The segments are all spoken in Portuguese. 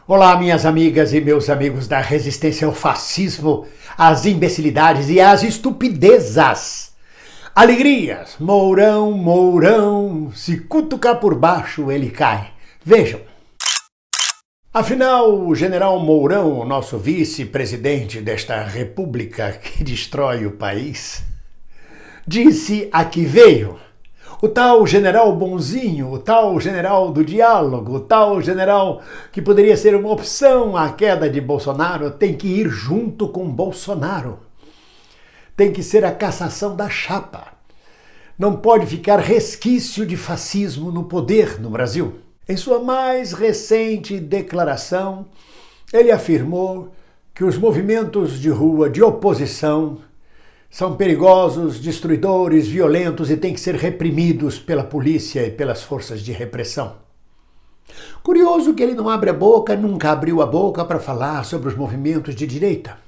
Olá, minhas amigas e meus amigos da resistência ao fascismo, às imbecilidades e às estupidezas. Alegrias, Mourão, Mourão, se cutucar por baixo ele cai. Vejam. Afinal, o general Mourão, nosso vice-presidente desta república que destrói o país, disse a que veio. O tal general bonzinho, o tal general do diálogo, o tal general que poderia ser uma opção à queda de Bolsonaro, tem que ir junto com Bolsonaro. Tem que ser a cassação da chapa. Não pode ficar resquício de fascismo no poder no Brasil. Em sua mais recente declaração, ele afirmou que os movimentos de rua de oposição são perigosos, destruidores, violentos e têm que ser reprimidos pela polícia e pelas forças de repressão. Curioso que ele não abre a boca, nunca abriu a boca para falar sobre os movimentos de direita,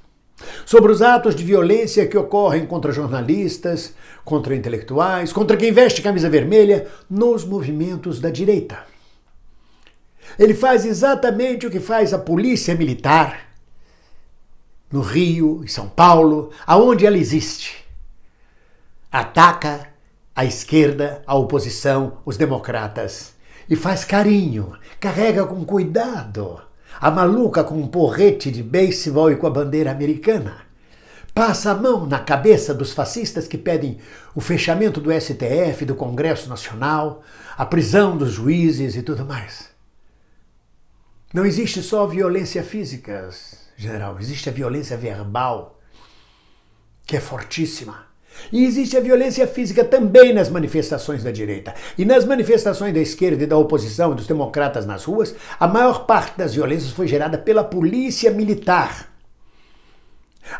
sobre os atos de violência que ocorrem contra jornalistas, contra intelectuais, contra quem veste camisa vermelha nos movimentos da direita. Ele faz exatamente o que faz a polícia militar no Rio, em São Paulo, aonde ela existe. Ataca a esquerda, a oposição, os democratas. E faz carinho, carrega com cuidado a maluca com um porrete de beisebol e com a bandeira americana. Passa a mão na cabeça dos fascistas que pedem o fechamento do STF, do Congresso Nacional, a prisão dos juízes e tudo mais. Não existe só violência física, general, existe a violência verbal, que é fortíssima. E existe a violência física também nas manifestações da direita. E nas manifestações da esquerda e da oposição e dos democratas nas ruas, a maior parte das violências foi gerada pela polícia militar.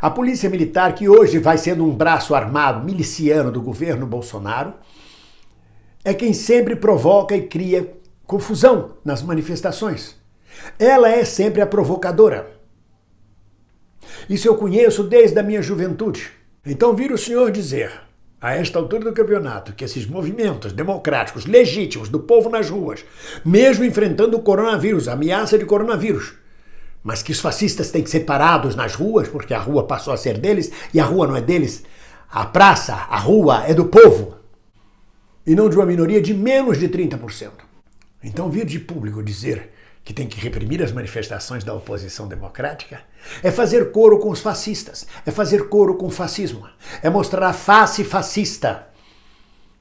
A polícia militar, que hoje vai sendo um braço armado miliciano do governo Bolsonaro, é quem sempre provoca e cria confusão nas manifestações. Ela é sempre a provocadora. Isso eu conheço desde a minha juventude. Então vir o senhor dizer, a esta altura do campeonato, que esses movimentos democráticos legítimos do povo nas ruas, mesmo enfrentando o coronavírus, a ameaça de coronavírus, mas que os fascistas têm que ser parados nas ruas, porque a rua passou a ser deles e a rua não é deles, a praça, a rua é do povo, e não de uma minoria de menos de 30%. Então vir de público dizer que tem que reprimir as manifestações da oposição democrática, é fazer coro com os fascistas, é fazer coro com o fascismo, é mostrar a face fascista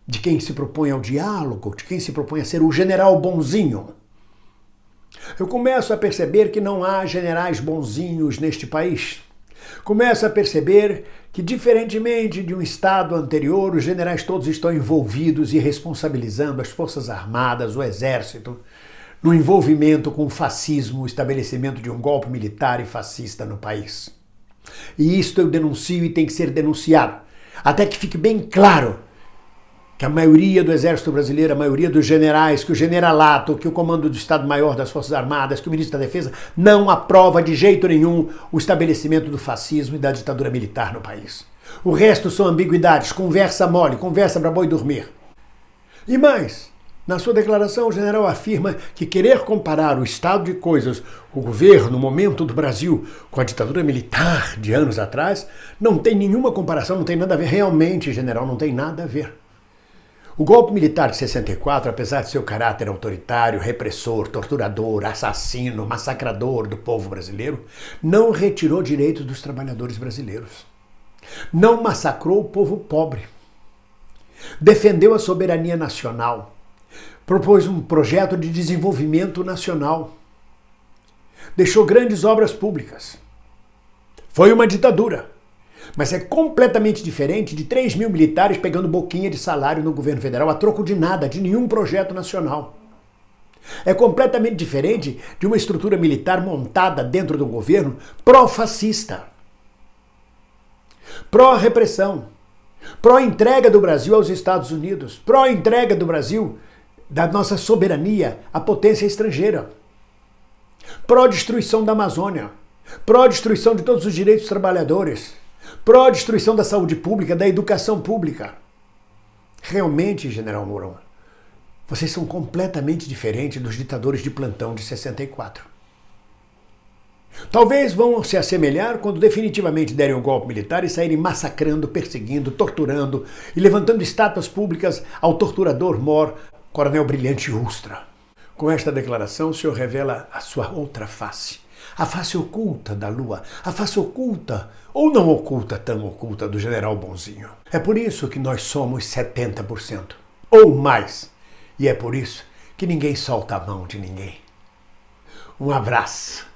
de quem se propõe ao diálogo, de quem se propõe a ser o general bonzinho. Eu começo a perceber que não há generais bonzinhos neste país. Começo a perceber que, diferentemente de um Estado anterior, os generais todos estão envolvidos e responsabilizando as Forças Armadas, o Exército, no envolvimento com o fascismo, o estabelecimento de um golpe militar e fascista no país. E isto eu denuncio e tem que ser denunciado, até que fique bem claro que a maioria do Exército Brasileiro, a maioria dos generais, que o generalato, que o Comando do Estado-Maior das Forças Armadas, que o Ministro da Defesa não aprova de jeito nenhum o estabelecimento do fascismo e da ditadura militar no país. O resto são ambiguidades, conversa mole, conversa para boi dormir. E mais, na sua declaração, o general afirma que querer comparar o estado de coisas, o governo, o momento do Brasil, com a ditadura militar de anos atrás, não tem nenhuma comparação, não tem nada a ver. Realmente, general, não tem nada a ver. O golpe militar de 64, apesar de seu caráter autoritário, repressor, torturador, assassino, massacrador do povo brasileiro, não retirou direitos dos trabalhadores brasileiros. Não massacrou o povo pobre. Defendeu a soberania nacional. Propôs um projeto de desenvolvimento nacional. Deixou grandes obras públicas. Foi uma ditadura. Mas é completamente diferente de 3 mil militares pegando boquinha de salário no governo federal a troco de nada, de nenhum projeto nacional. É completamente diferente de uma estrutura militar montada dentro do governo pró-fascista, pró-repressão, pró-entrega do Brasil aos Estados Unidos, pró-entrega do Brasil da nossa soberania à potência estrangeira, pró-destruição da Amazônia, pró-destruição de todos os direitos dos trabalhadores, pró-destruição da saúde pública, da educação pública. Realmente, general Mourão, vocês são completamente diferentes dos ditadores de plantão de 64. Talvez vão se assemelhar quando definitivamente derem o golpe militar e saírem massacrando, perseguindo, torturando e levantando estátuas públicas ao torturador mor, Coronel Brilhante Ustra. Com esta declaração, o senhor revela a sua outra face. A face oculta da Lua, a face oculta, ou não oculta, tão oculta, do General Bonzinho. É por isso que nós somos 70%, ou mais. E é por isso que ninguém solta a mão de ninguém. Um abraço.